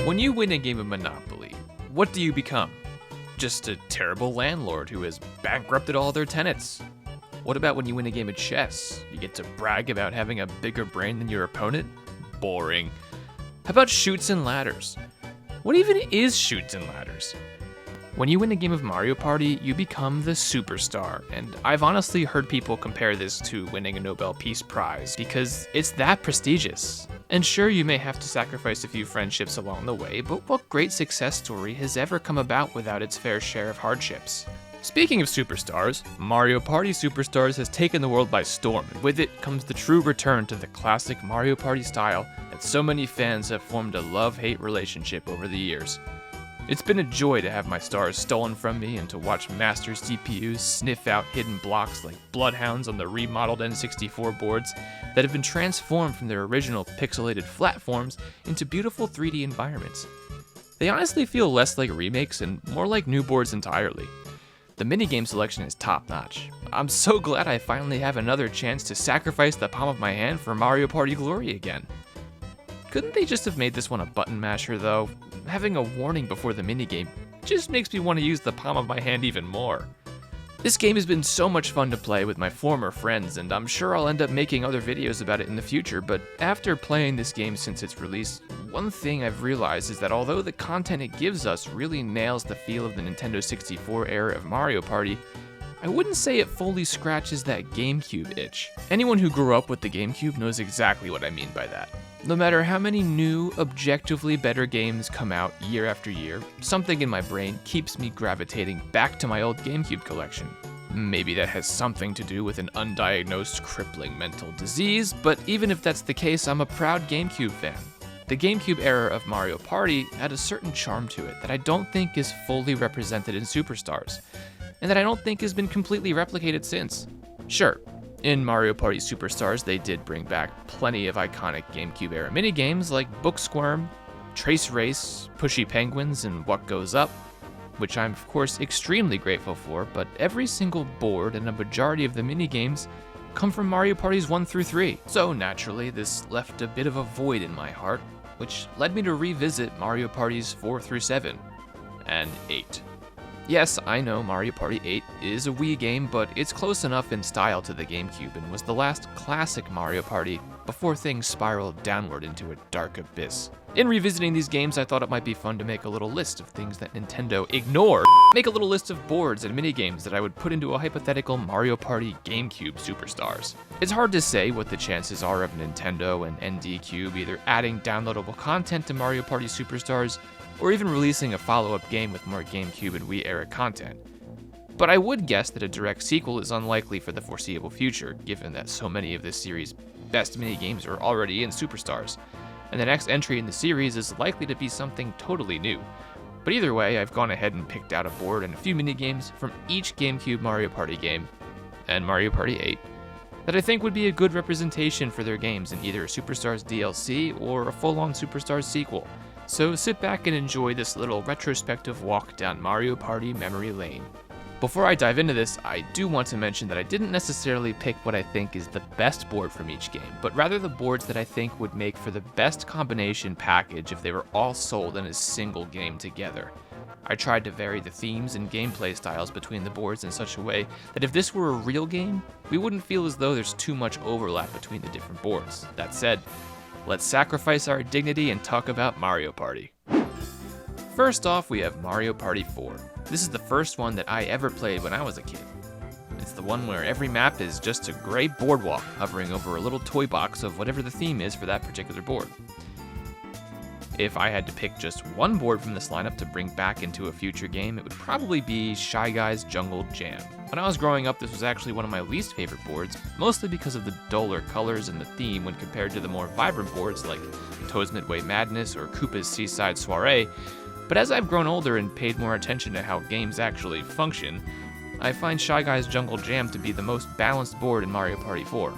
When you win a game of Monopoly, what do you become? Just a terrible landlord who has bankrupted all their tenants. What about when you win a game of chess? You get to brag about having a bigger brain than your opponent? Boring. How about Chutes and Ladders? What even is Chutes and Ladders? When you win a game of Mario Party, you become the superstar, and I've honestly heard people compare this to winning a Nobel Peace Prize because it's that prestigious. And sure, you may have to sacrifice a few friendships along the way, but what great success story has ever come about without its fair share of hardships? Speaking of superstars, Mario Party Superstars has taken the world by storm, and with it comes the true return to the classic Mario Party style that so many fans have formed a love-hate relationship over the years. It's been a joy to have my stars stolen from me and to watch master CPUs sniff out hidden blocks like bloodhounds on the remodeled N64 boards that have been transformed from their original pixelated flat forms into beautiful 3D environments. They honestly feel less like remakes and more like new boards entirely. The minigame selection is top-notch. I'm so glad I finally have another chance to sacrifice the palm of my hand for Mario Party glory again. Couldn't they just have made this one a button masher though? Having a warning before the minigame just makes me want to use the palm of my hand even more. This game has been so much fun to play with my former friends, and I'm sure I'll end up making other videos about it in the future, but after playing this game since its release, one thing I've realized is that although the content it gives us really nails the feel of the Nintendo 64 era of Mario Party, I wouldn't say it fully scratches that GameCube itch. Anyone who grew up with the GameCube knows exactly what I mean by that. No matter how many new, objectively better games come out year after year, something in my brain keeps me gravitating back to my old GameCube collection. Maybe that has something to do with an undiagnosed crippling mental disease, but even if that's the case, I'm a proud GameCube fan. The GameCube era of Mario Party had a certain charm to it that I don't think is fully represented in Superstars, and that I don't think has been completely replicated since. Sure, in Mario Party Superstars, they did bring back plenty of iconic GameCube-era minigames like Book Squirm, Trace Race, Pushy Penguins, and What Goes Up, which I'm of course extremely grateful for, but every single board and a majority of the minigames come from Mario Parties 1 through 3. So naturally, this left a bit of a void in my heart, which led me to revisit Mario Parties 4 through 7, and 8. Yes, I know Mario Party 8 is a Wii game, but it's close enough in style to the GameCube and was the last classic Mario Party before things spiraled downward into a dark abyss. In revisiting these games, I thought it might be fun to make a little list of things that Nintendo ignored. Make a little list of boards and minigames that I would put into a hypothetical Mario Party GameCube Superstars. It's hard to say what the chances are of Nintendo and ND Cube either adding downloadable content to Mario Party Superstars or even releasing a follow-up game with more GameCube and Wii-era content. But I would guess that a direct sequel is unlikely for the foreseeable future, given that so many of this series' best minigames are already in Superstars, and the next entry in the series is likely to be something totally new. But either way, I've gone ahead and picked out a board and a few minigames from each GameCube Mario Party game, and Mario Party 8, that I think would be a good representation for their games in either a Superstars DLC or a full-on Superstars sequel. So sit back and enjoy this little retrospective walk down Mario Party memory lane. Before I dive into this, I do want to mention that I didn't necessarily pick what I think is the best board from each game, but rather the boards that I think would make for the best combination package if they were all sold in a single game together. I tried to vary the themes and gameplay styles between the boards in such a way that if this were a real game, we wouldn't feel as though there's too much overlap between the different boards. That said, let's sacrifice our dignity and talk about Mario Party. First off, we have Mario Party 4. This is the first one that I ever played when I was a kid. It's the one where every map is just a gray boardwalk hovering over a little toy box of whatever the theme is for that particular board. If I had to pick just one board from this lineup to bring back into a future game, it would probably be Shy Guy's Jungle Jam. When I was growing up, this was actually one of my least favorite boards, mostly because of the duller colors and the theme when compared to the more vibrant boards like Toad's Midway Madness or Koopa's Seaside Soiree. But as I've grown older and paid more attention to how games actually function, I find Shy Guy's Jungle Jam to be the most balanced board in Mario Party 4.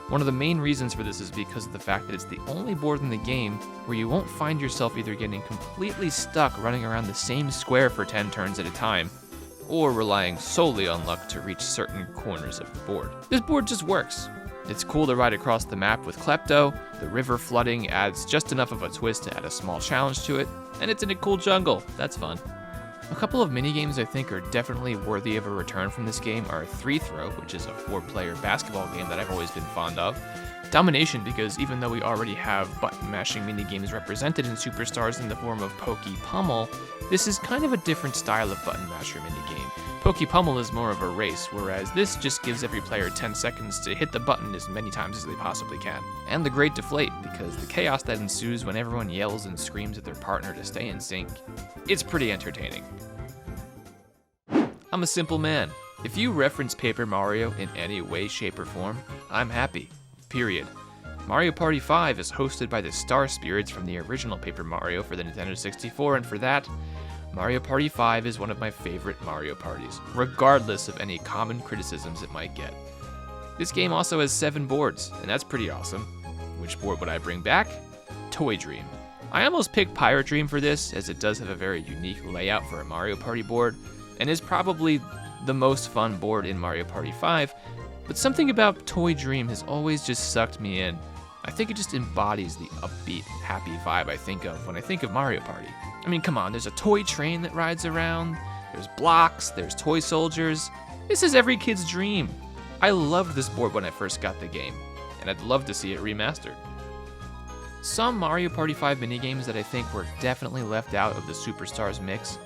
One of the main reasons for this is because of the fact that it's the only board in the game where you won't find yourself either getting completely stuck running around the same square for 10 turns at a time, or relying solely on luck to reach certain corners of the board. This board just works. It's cool to ride across the map with Klepto, the river flooding adds just enough of a twist to add a small challenge to it, and it's in a cool jungle, that's fun. A couple of minigames I think are definitely worthy of a return from this game are 3-Throw, which is a 4-player basketball game that I've always been fond of. Domination, because even though we already have button mashing minigames represented in Superstars in the form of Pokey Pummel, this is kind of a different style of button masher minigame. Pokey Pummel is more of a race, whereas this just gives every player 10 seconds to hit the button as many times as they possibly can. And the Great Deflate, because the chaos that ensues when everyone yells and screams at their partner to stay in sync, it's pretty entertaining. I'm a simple man. If you reference Paper Mario in any way, shape, or form, I'm happy. Period. Mario Party 5 is hosted by the Star Spirits from the original Paper Mario for the Nintendo 64, and for that, Mario Party 5 is one of my favorite Mario parties, regardless of any common criticisms it might get. This game also has 7 boards, and that's pretty awesome. Which board would I bring back? Toy Dream. I almost picked Pirate Dream for this, as it does have a very unique layout for a Mario Party board, and is probably the most fun board in Mario Party 5, but something about Toy Dream has always just sucked me in. I think it just embodies the upbeat, happy vibe I think of when I think of Mario Party. I mean, come on, there's a toy train that rides around, there's blocks, there's toy soldiers. This is every kid's dream. I loved this board when I first got the game, and I'd love to see it remastered. Some Mario Party 5 minigames that I think were definitely left out of the Superstars mix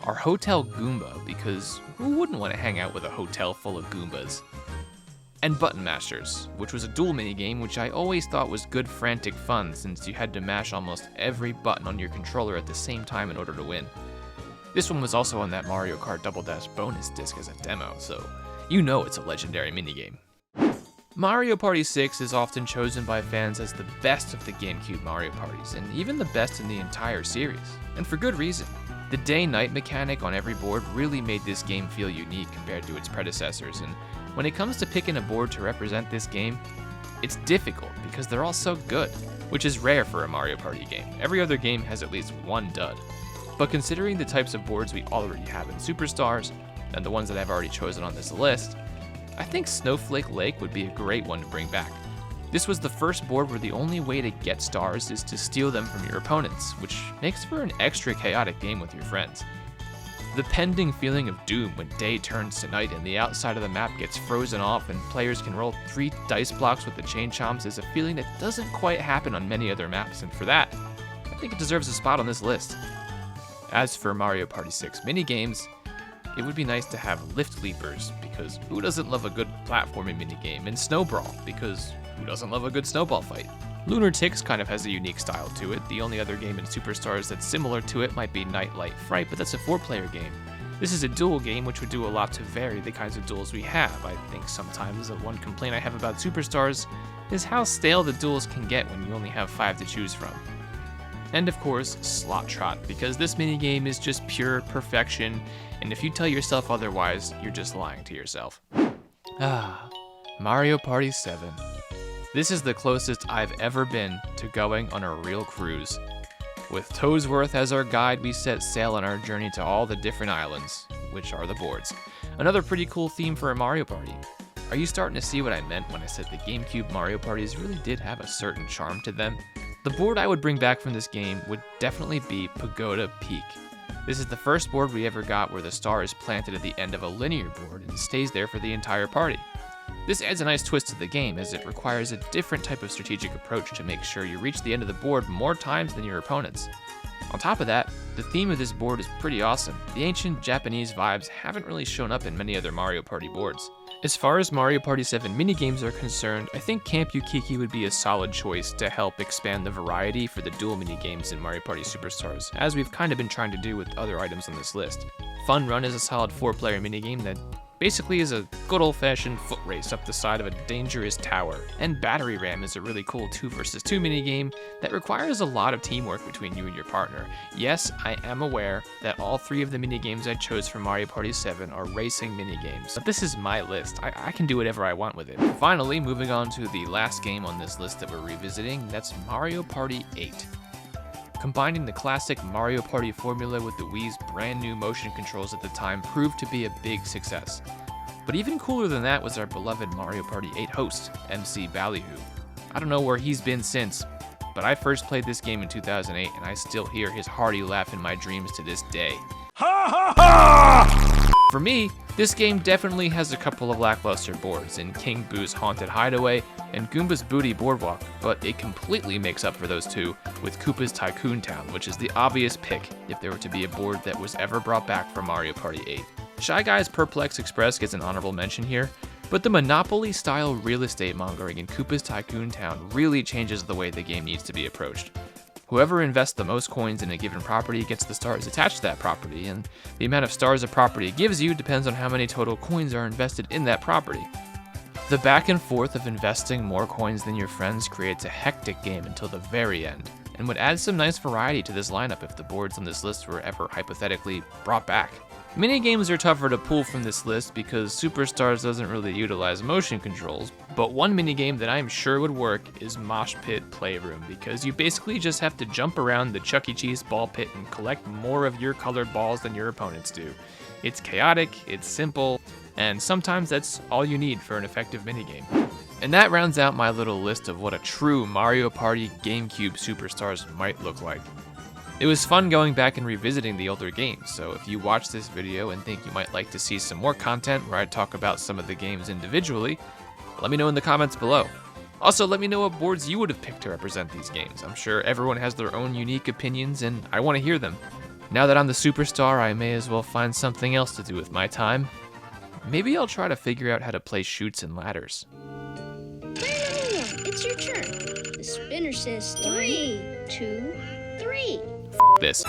are Hotel Goomba, because who wouldn't want to hang out with a hotel full of Goombas? And Button Mashers, which was a dual minigame which I always thought was good frantic fun since you had to mash almost every button on your controller at the same time in order to win. This one was also on that Mario Kart Double Dash bonus disc as a demo, so you know it's a legendary minigame. Mario Party 6 is often chosen by fans as the best of the Gamecube Mario parties, and even the best in the entire series, and for good reason. The day-night mechanic on every board really made this game feel unique compared to its predecessors, and when it comes to picking a board to represent this game, it's difficult because they're all so good, which is rare for a Mario Party game. Every other game has at least one dud. But considering the types of boards we already have in Superstars, and the ones that I've already chosen on this list, I think Snowflake Lake would be a great one to bring back. This was the first board where the only way to get stars is to steal them from your opponents, which makes for an extra chaotic game with your friends. The pending feeling of doom when day turns to night and the outside of the map gets frozen off and players can roll 3 dice blocks with the chain chomps is a feeling that doesn't quite happen on many other maps, and for that, I think it deserves a spot on this list. As for Mario Party 6 minigames, it would be nice to have Lift Leapers, because who doesn't love a good platforming minigame, and Snow Brawl, because who doesn't love a good snowball fight? Lunar Ticks kind of has a unique style to it. The only other game in Superstars that's similar to it might be Nightlight Fright, but that's a 4-player game. This is a duel game which would do a lot to vary the kinds of duels we have. I think sometimes the one complaint I have about Superstars is how stale the duels can get when you only have 5 to choose from. And of course, Slot Trot, because this minigame is just pure perfection, and if you tell yourself otherwise, you're just lying to yourself. Mario Party 7. This is the closest I've ever been to going on a real cruise. With Toesworth as our guide, we set sail on our journey to all the different islands, which are the boards. Another pretty cool theme for a Mario Party. Are you starting to see what I meant when I said the GameCube Mario parties really did have a certain charm to them? The board I would bring back from this game would definitely be Pagoda Peak. This is the first board we ever got where the star is planted at the end of a linear board and stays there for the entire party. This adds a nice twist to the game, as it requires a different type of strategic approach to make sure you reach the end of the board more times than your opponents. On top of that, the theme of this board is pretty awesome. The ancient Japanese vibes haven't really shown up in many other Mario Party boards. As far as Mario Party 7 minigames are concerned, I think Camp Yukiki would be a solid choice to help expand the variety for the dual minigames in Mario Party Superstars, as we've kind of been trying to do with other items on this list. Fun Run is a solid 4-player minigame that basically is a good old-fashioned foot race up the side of a dangerous tower. And Battery Ram is a really cool 2 vs 2 minigame that requires a lot of teamwork between you and your partner. Yes, I am aware that all 3 of the minigames I chose for Mario Party 7 are racing minigames, but this is my list. I can do whatever I want with it. Finally, moving on to the last game on this list that we're revisiting, that's Mario Party 8. Combining the classic Mario Party formula with the Wii's brand new motion controls at the time proved to be a big success. But even cooler than that was our beloved Mario Party 8 host, MC Ballyhoo. I don't know where he's been since, but I first played this game in 2008 and I still hear his hearty laugh in my dreams to this day. Ha ha ha! For me, this game definitely has a couple of lackluster boards in King Boo's Haunted Hideaway and Goomba's Booty Boardwalk, but it completely makes up for those two with Koopa's Tycoon Town, which is the obvious pick if there were to be a board that was ever brought back from Mario Party 8. Shy Guy's Perplex Express gets an honorable mention here, but the Monopoly-style real estate mongering in Koopa's Tycoon Town really changes the way the game needs to be approached. Whoever invests the most coins in a given property gets the stars attached to that property, and the amount of stars a property gives you depends on how many total coins are invested in that property. The back and forth of investing more coins than your friends creates a hectic game until the very end, and would add some nice variety to this lineup if the boards on this list were ever hypothetically brought back. Minigames are tougher to pull from this list because Superstars doesn't really utilize motion controls, but one minigame that I'm sure would work is Mosh Pit Playroom, because you basically just have to jump around the Chuck E. Cheese ball pit and collect more of your colored balls than your opponents do. It's chaotic, it's simple, and sometimes that's all you need for an effective minigame. And that rounds out my little list of what a true Mario Party Gamecube Superstars might look like. It was fun going back and revisiting the older games, so if you watch this video and think you might like to see some more content where I talk about some of the games individually, let me know in the comments below. Also, let me know what boards you would have picked to represent these games. I'm sure everyone has their own unique opinions, and I want to hear them. Now that I'm the superstar, I may as well find something else to do with my time. Maybe I'll try to figure out how to play Chutes and Ladders. No, it's your turn. The spinner says 3, 2, 3. This.